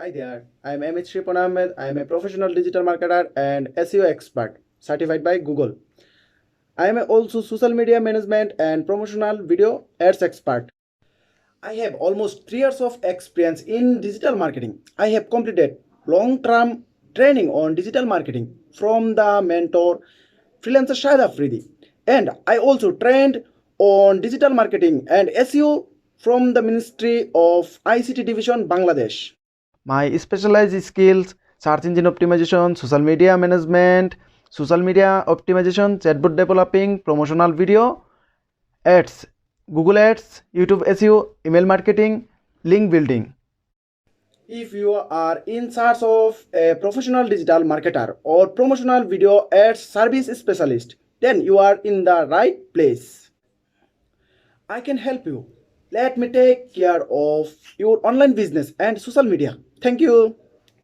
Hi there, I am Ripon Ahmed. I am a professional digital marketer and SEO expert certified by Google. I am also social media management and promotional video ads expert. I have almost 3 years of experience in digital marketing. I have completed long-term training on digital marketing from the mentor freelancer Shahid Afridi. And I also trained on digital marketing and SEO from the Ministry of ICT Division, Bangladesh. My specialized skills: search engine optimization, social media management, social media optimization, chatbot developing, promotional video, ads, Google Ads, YouTube SEO, email marketing, link building. If you are in search of a professional digital marketer or promotional video ads service specialist, then you are in the right place. I can help you. Let me take care of your online business and social media. Thank you.